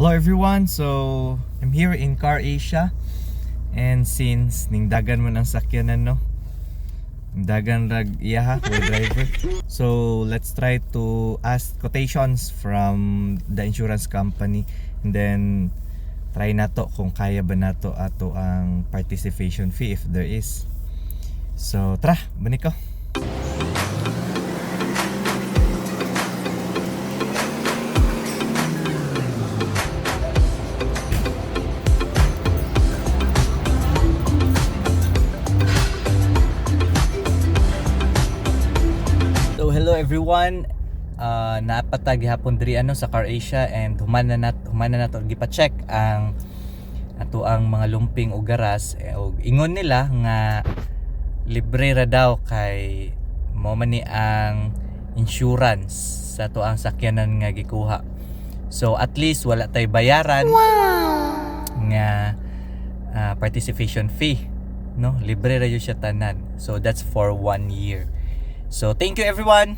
Hello everyone, so I'm here in Car Asia. And since ning dagan man ang sakyanan no, ning dagan rag iya ha, way driver. So let's try to ask quotations from the insurance company, and then try nato kung kaya ba nato ato ang participation fee if there is. So tara, balik ko. So hello everyone, napatag hapon diri ano sa Car Asia, and humana nato gipa-check ang ato ang mga lumping o garas, og ingon nila nga libre ra daw kay mo man ni ang insurance sa ato ang sakyanan nga gikuha. So at least wala tay bayaran nga participation fee, no? Libre ra yun siya tanan. So that's for 1 year. So thank you everyone.